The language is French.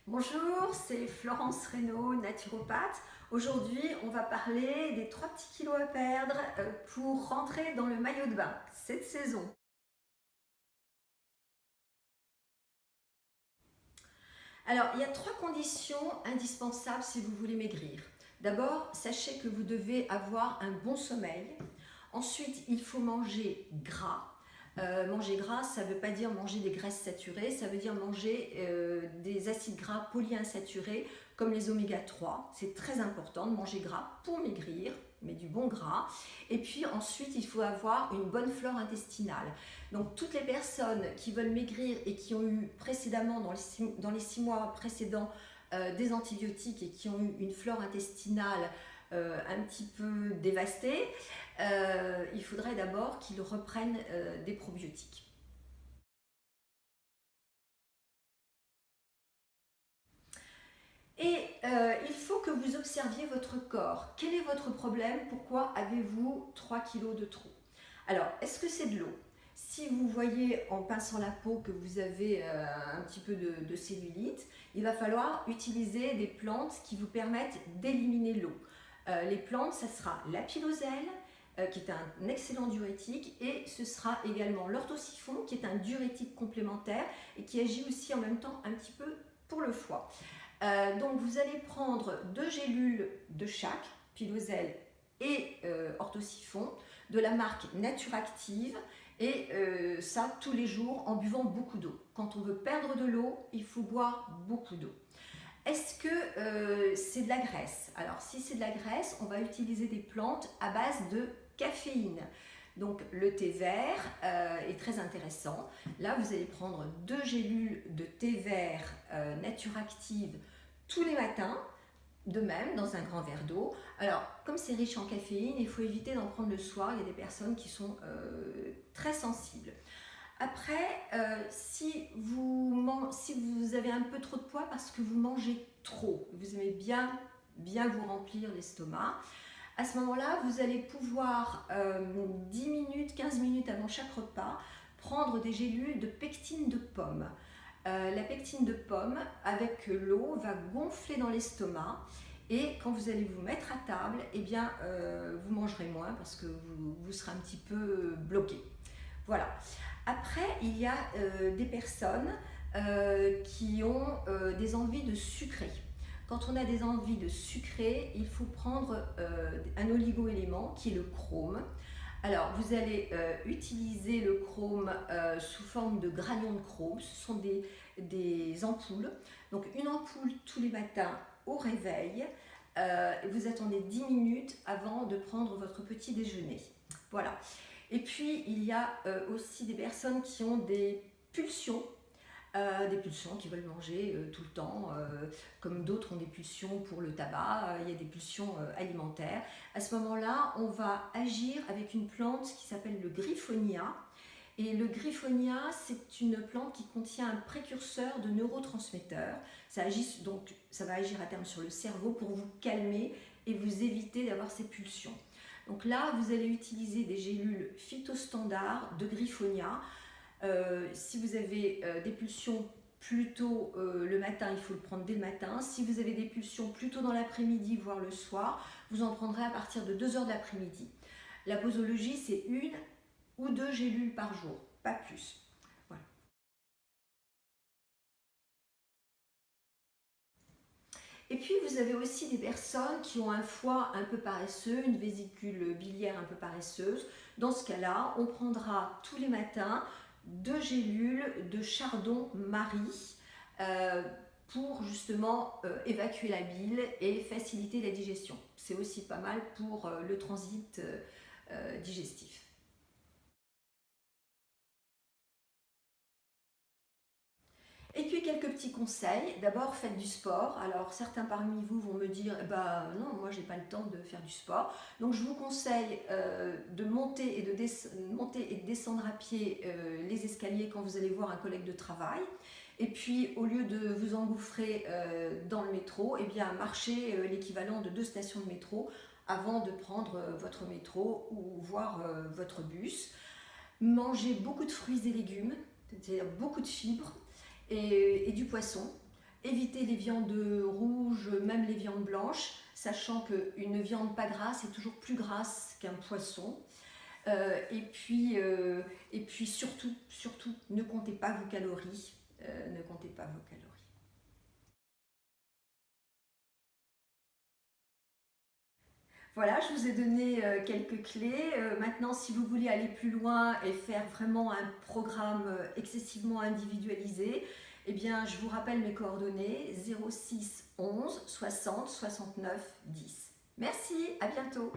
Bonjour, c'est Florence Reynaud, naturopathe. Aujourd'hui, on va parler des 3 petits kilos à perdre pour rentrer dans le maillot de bain cette saison. Alors, il y a 3 conditions indispensables si vous voulez maigrir. D'abord, sachez que vous devez avoir un bon sommeil. Ensuite, il faut manger gras. Manger gras, ça ne veut pas dire manger des graisses saturées, ça veut dire manger des acides gras polyinsaturés comme les oméga 3. C'est très important de manger gras pour maigrir, mais du bon gras. Et puis ensuite, il faut avoir une bonne flore intestinale. Donc toutes les personnes qui veulent maigrir et qui ont eu précédemment, dans les 6 mois précédents, des antibiotiques et qui ont eu une flore intestinale un petit peu dévastée, il faudrait d'abord qu'ils reprennent des probiotiques. Et il faut que vous observiez votre corps. Quel est votre problème? Pourquoi avez-vous 3 kilos de trop? Alors, est-ce que c'est de l'eau? Si vous voyez en pinçant la peau que vous avez un petit peu de cellulite, il va falloir utiliser des plantes qui vous permettent d'éliminer l'eau. Les plantes, ça sera la piloselle, qui est un excellent diurétique, et ce sera également l'orthosiphon, qui est un diurétique complémentaire et qui agit aussi en même temps un petit peu pour le foie. Donc vous allez prendre 2 gélules de chaque, piloselle et orthosiphon, de la marque Naturactive, et ça tous les jours en buvant beaucoup d'eau. Quand on veut perdre de l'eau, il faut boire beaucoup d'eau. Est-ce que c'est de la graisse? Alors si c'est de la graisse, on va utiliser des plantes à base de caféine. Donc le thé vert est très intéressant. Là, vous allez prendre 2 gélules de thé vert Naturactive tous les matins, de même dans un grand verre d'eau. Alors, comme c'est riche en caféine, il faut éviter d'en prendre le soir. Il y a des personnes qui sont très sensibles. Après, si vous avez un peu trop de poids parce que vous mangez trop, vous aimez bien vous remplir l'estomac, à ce moment-là, vous allez pouvoir 10 minutes, 15 minutes avant chaque repas, prendre des gélules de pectine de pomme. La pectine de pomme, avec l'eau, va gonfler dans l'estomac, et quand vous allez vous mettre à table, eh bien, vous mangerez moins parce que vous serez un petit peu bloqué. Voilà. Après, il y a des personnes qui ont des envies de sucrer. Quand on a des envies de sucrer, il faut prendre un oligo-élément qui est le chrome. Alors, vous allez utiliser le chrome sous forme de granules de chrome. Ce sont des ampoules. Donc, une ampoule tous les matins au réveil. Vous attendez 10 minutes avant de prendre votre petit déjeuner. Voilà. Et puis, il y a aussi des personnes qui ont des pulsions qui veulent manger tout le temps, comme d'autres ont des pulsions pour le tabac, il y a des pulsions alimentaires. À ce moment-là, on va agir avec une plante qui s'appelle le griffonia. Et le griffonia, c'est une plante qui contient un précurseur de neurotransmetteurs. Donc, ça va agir à terme sur le cerveau pour vous calmer et vous éviter d'avoir ces pulsions. Donc là, vous allez utiliser des gélules phytostandards de griffonia. Si vous avez des pulsions plutôt le matin, il faut le prendre dès le matin. Si vous avez des pulsions plutôt dans l'après-midi, voire le soir, vous en prendrez à partir de 2 heures de l'après-midi. La posologie, c'est 1 ou 2 gélules par jour, pas plus. Voilà. Et puis vous avez aussi des personnes qui ont un foie un peu paresseux, une vésicule biliaire un peu paresseuse. Dans ce cas-là, on prendra tous les matins 2 gélules de chardon-marie pour justement évacuer la bile et faciliter la digestion. C'est aussi pas mal pour le transit digestif. Et puis quelques petits conseils. D'abord, faites du sport. Alors certains parmi vous vont me dire bah non, moi j'ai pas le temps de faire du sport. Donc je vous conseille de monter et de descendre à pied les escaliers quand vous allez voir un collègue de travail. Et puis au lieu de vous engouffrer dans le métro, eh bien marchez l'équivalent de 2 stations de métro avant de prendre votre métro ou voir votre bus. Mangez beaucoup de fruits et légumes, c'est-à-dire beaucoup de fibres et du poisson. évitez les viandes rouges, même les viandes blanches, sachant qu'une viande pas grasse est toujours plus grasse qu'un poisson. Et puis surtout, surtout, ne comptez pas vos calories. Ne comptez pas vos calories. Voilà, je vous ai donné quelques clés. Maintenant, si vous voulez aller plus loin et faire vraiment un programme excessivement individualisé, eh bien, je vous rappelle mes coordonnées 06 11 60 69 10. Merci, à bientôt.